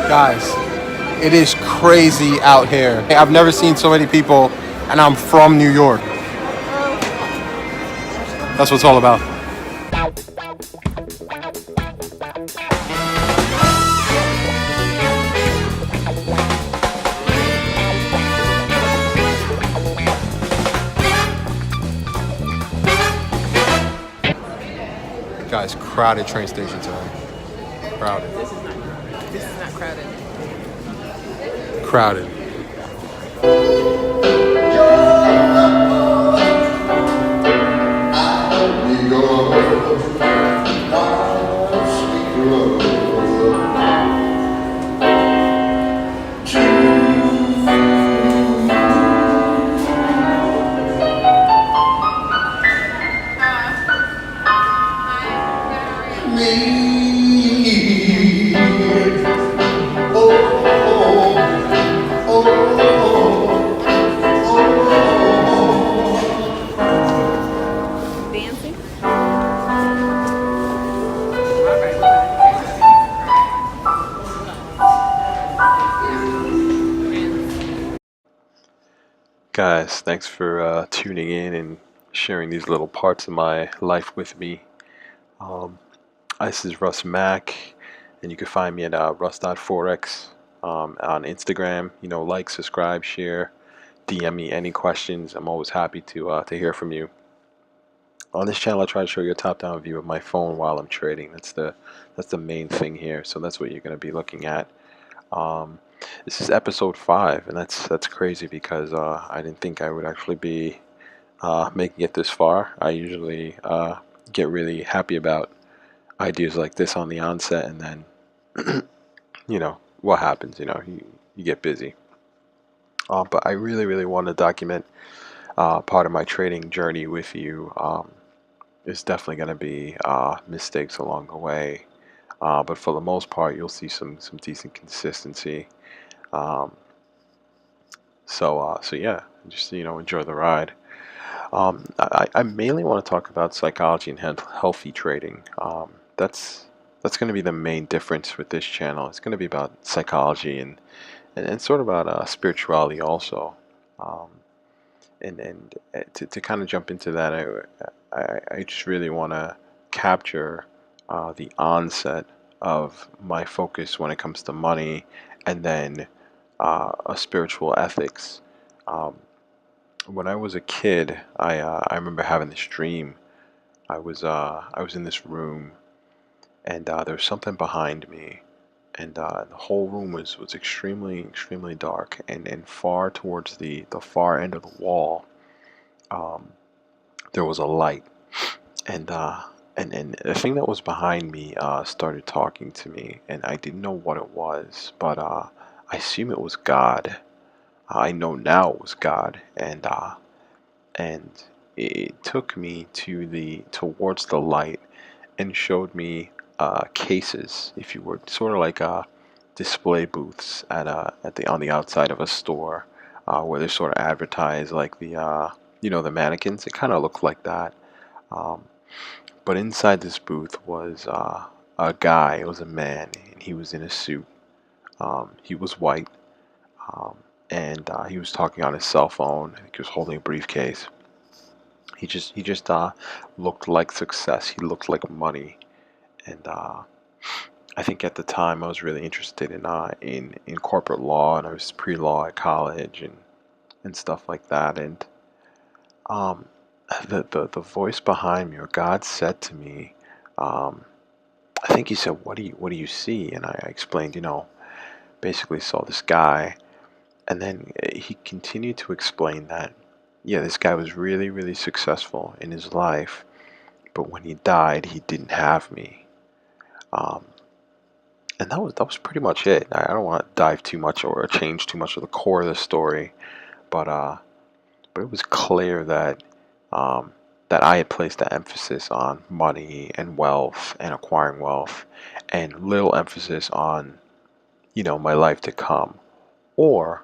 Guys, it is crazy out here. I've never seen so many people, and I'm from New York. That's what it's all about. Guys, crowded train station today. Crowded. This is not crowded. Crowded. Dancing? Guys, thanks for tuning in and sharing these little parts of my life with me. Um, this is Russ Mack, and you can find me at russ.forex on Instagram. Like, subscribe, share, DM me any questions. I'm always happy to hear from you. On this channel, I try to show you a top-down view of my phone while I'm trading. That's the main thing here. So that's what you're going to be looking at. Um, this is episode 5, and that's crazy because I didn't think I would actually be making it this far. I usually get really happy about ideas like this on the onset, and then what happens. You get busy. But I really want to document part of my trading journey with you. There's definitely going to be mistakes along the way, but for the most part, you'll see some decent consistency. Um, so yeah, just enjoy the ride. I mainly want to talk about psychology and healthy trading. That's going to be the main difference with this channel. It's going to be about psychology and sort of about spirituality also. Um, and to kind of jump into that, I just really want to capture the onset of my focus when it comes to money, and then a spiritual ethics. Um, when I was a kid, I remember having this dream. I was in this room, and there was something behind me, and the whole room was extremely dark, and far towards the far end of the wall, um, there was a light, and and the thing that was behind me started talking to me, and I didn't know what it was, but I assume it was God. I know now it was God, and it took me towards the light and showed me cases, if you would, sort of like display booths at the on the outside of a store, where they sort of advertise like the mannequins. It kind of looked like that, um, but inside this booth was a guy. It was a man, and he was in a suit. He was white, um, and he was talking on his cell phone. I think he was holding a briefcase. He just looked like success. He looked like money, and I think at the time I was really interested in corporate law, and I was pre-law at college and stuff like that. And um, the voice behind me, or God, said to me, um, I think he said, "What do you see?" And I explained, basically saw this guy, and then he continued to explain that, yeah, this guy was really successful in his life, but when he died, he didn't have me. Um, and that was pretty much it. I don't want to dive too much or change too much of the core of the story, but it was clear um, that I had placed the emphasis on money and wealth and acquiring wealth, and little emphasis on my life to come, or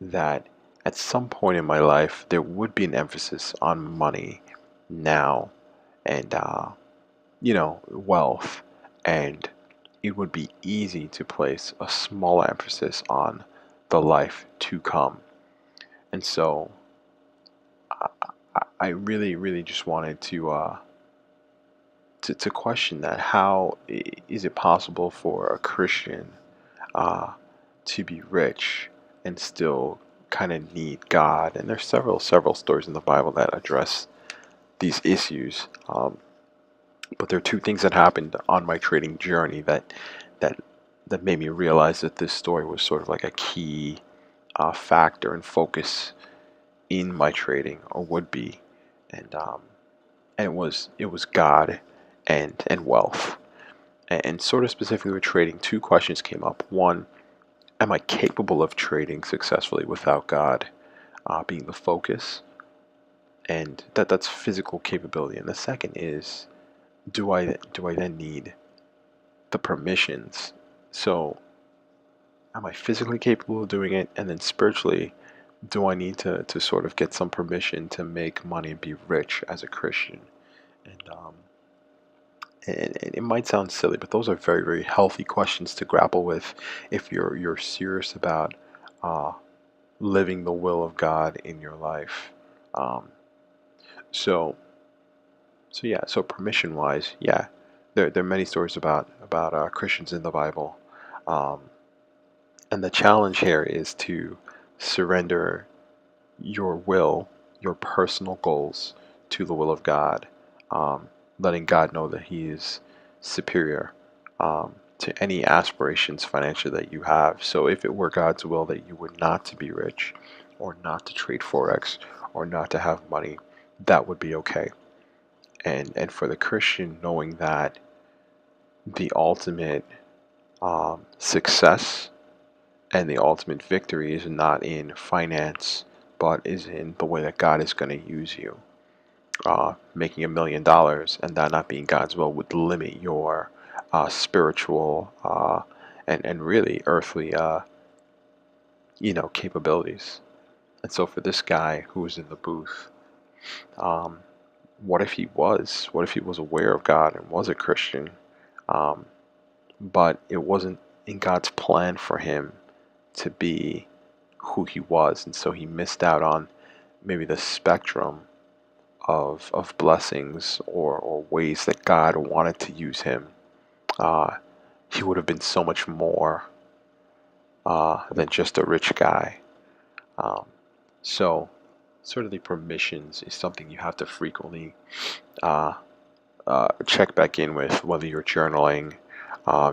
that at some point in my life there would be an emphasis on money now, and wealth, and it would be easy to place a small emphasis on the life to come. And so I really, really just wanted to question that. How is it possible for a Christian uh, to be rich and still kind of need God? And there's several stories in the Bible that address these issues. But there are two things that happened on my trading journey that that made me realize that this story was sort of like a key factor and focus in my trading, or would be, and it was God and wealth. And sort of specifically with trading, two questions came up. One, am I capable of trading successfully without God being the focus? And that's physical capability. And the second is, do I then need the permissions? So am I physically capable of doing it? And then spiritually, do I need to sort of get some permission to make money and be rich as a Christian? And and it might sound silly, but those are very, very healthy questions to grapple with if you're serious about uh, living the will of God in your life. Um, so yeah. So permission wise, yeah, there are many stories about Christians in the Bible, um, and the challenge here is to surrender your will, your personal goals, to the will of God, um, letting God know that He is superior to any aspirations financially that you have. So if it were God's will that you were not to be rich, or not to trade forex, or not to have money, that would be okay. And for the Christian, knowing that the ultimate success and the ultimate victory is not in finance, but is in the way that God is going to use you. Making $1 million and that not being God's will would limit your spiritual and really earthly, capabilities. And so for this guy who was in the booth, um, what if he was? What if he was aware of God and was a Christian, um, but it wasn't in God's plan for him to be who he was, and so he missed out on maybe the spectrum of blessings, or ways that God wanted to use him. Uh, he would have been so much more than just a rich guy. Um, so, sort of the permissions is something you have to frequently uh, check back in with, whether you're journaling,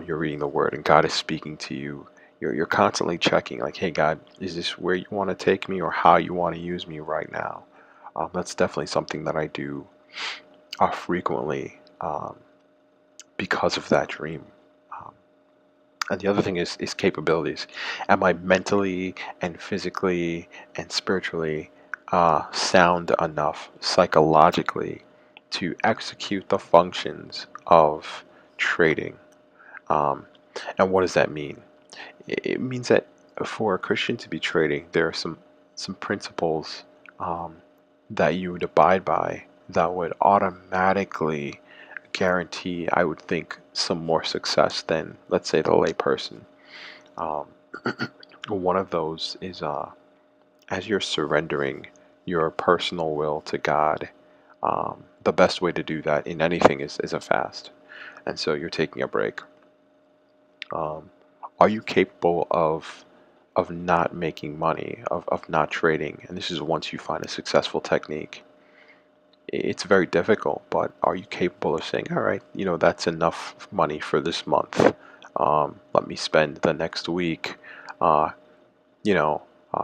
you're reading the Word, and God is speaking to you. You're constantly checking, like, hey, God, is this where you want to take me, or how you want to use me right now? That's definitely something that I do frequently, because of that dream. Um, and the other thing is capabilities. Am I mentally and physically and spiritually sound enough psychologically to execute the functions of trading? Um, and what does that mean? It means that for a Christian to be trading, there are some principles um, that you would abide by that would automatically guarantee, I would think, some more success than, let's say, the layperson. Um, One of those is, as you're surrendering your personal will to God, the best way to do that in anything is a fast. And so you're taking a break. Um, are you capable of not making money, of not trading? And this is once you find a successful technique. It's very difficult, but are you capable of saying, all right, that's enough money for this month. Let me spend the next week, uh,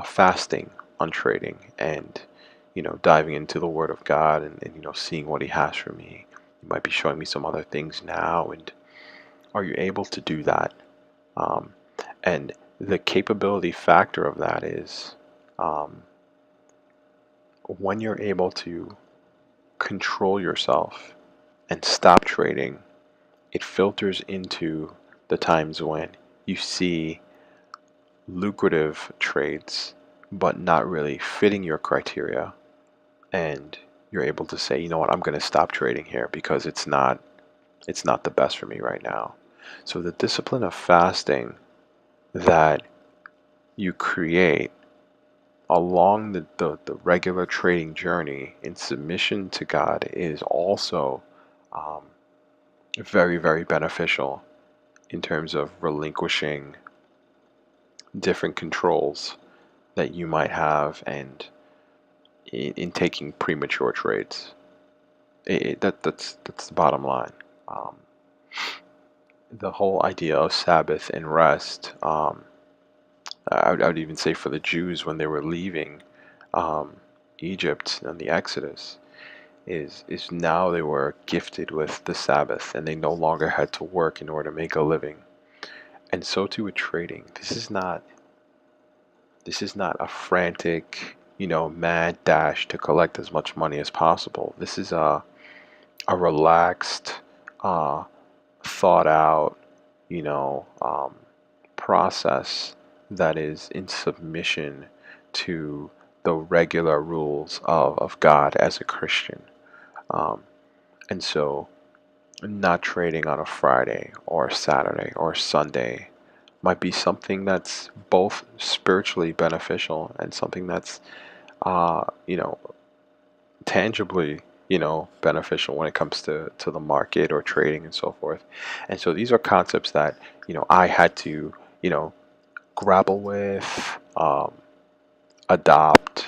fasting on trading, and, diving into the Word of God, and seeing what He has for me. He might be showing me some other things now. And are you able to do that? Um, and the capability factor of that is, um, when you're able to control yourself and stop trading, it filters into the times when you see lucrative trades but not really fitting your criteria, and you're able to say, you know what, I'm going to stop trading here because it's not the best for me right now. So the discipline of fasting that you create along the regular trading journey in submission to God is also um, very, very beneficial in terms of relinquishing different controls that you might have and in taking premature trades. That's the bottom line. Um, the whole idea of Sabbath and rest, I would even say for the Jews when they were leaving um, Egypt and the Exodus, is now they were gifted with the Sabbath and they no longer had to work in order to make a living. And so too with trading. This is not a frantic, mad dash to collect as much money as possible. This is a relaxed, uh, thought out, you know, um, process that is in submission to the regular rules of God as a Christian. Um, and so, not trading on a Friday or a Saturday or a Sunday might be something that's both spiritually beneficial and something that's, uh, you know, tangibly, beneficial when it comes to the market or trading and so forth. And so these are concepts that, I had to, grapple with, adopt,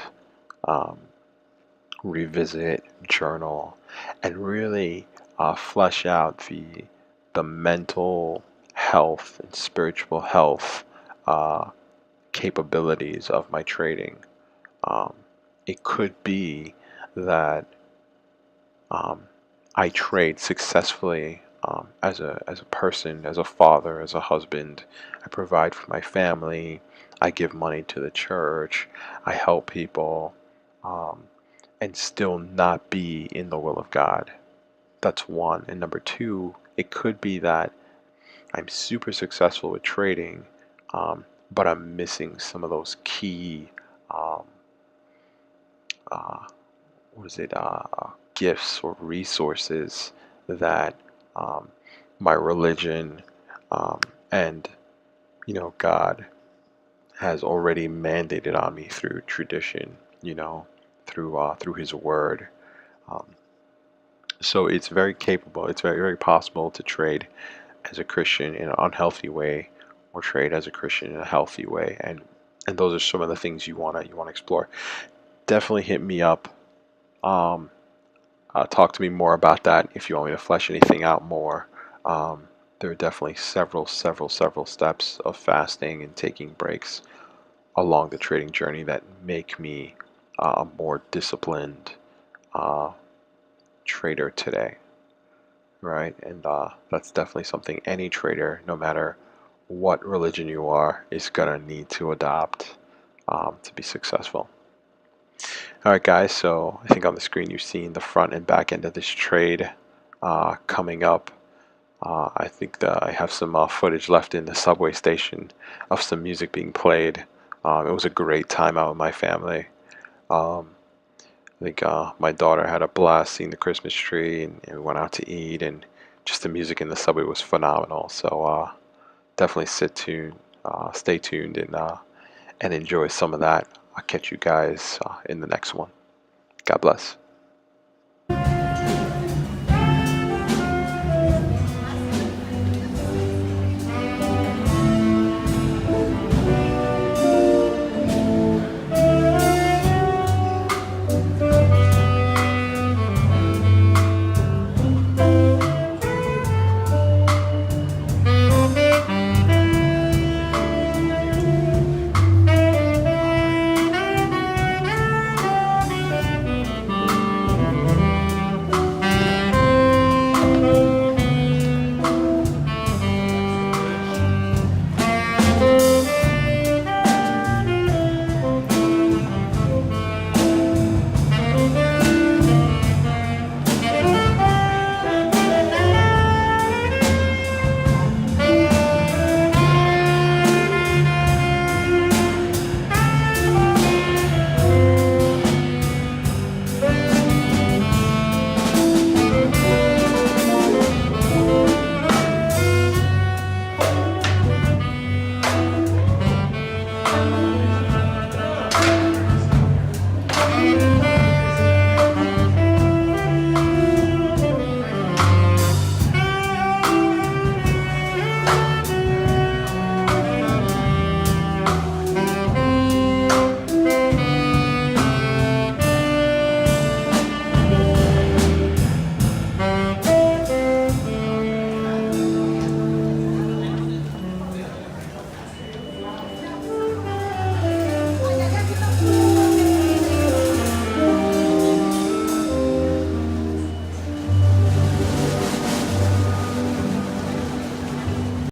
um, revisit, journal, and really flesh out the mental health and spiritual health uh, capabilities of my trading. Um, it could be that um, I trade successfully as a person, as a father, as a husband. I provide for my family. I give money to the church. I help people, and still not be in the will of God. That's one. And number two, it could be that I'm super successful with trading, but I'm missing some of those key um, uh, what is it, gifts or resources that um, my religion um, and God has already mandated on me through tradition, through His Word. Um, so it's very capable. It's very, very possible to trade as a Christian in an unhealthy way, or trade as a Christian in a healthy way, and those are some of the things you wanna explore. Definitely hit me up. Um, talk to me more about that if you want me to flesh anything out more. There are definitely several steps of fasting and taking breaks along the trading journey that make me a more disciplined uh, trader today, right? And that's definitely something any trader, no matter what religion you are, is gonna need to adopt to be successful. All right, guys, so I think on the screen you've seen the front and back end of this trade coming up. I think that I have some footage left in the subway station of some music being played. It was a great time out with my family. Um, I think my daughter had a blast seeing the Christmas tree, and we went out to eat, and just the music in the subway was phenomenal. So definitely stay tuned, and enjoy some of that. I'll catch you guys in the next one. God bless.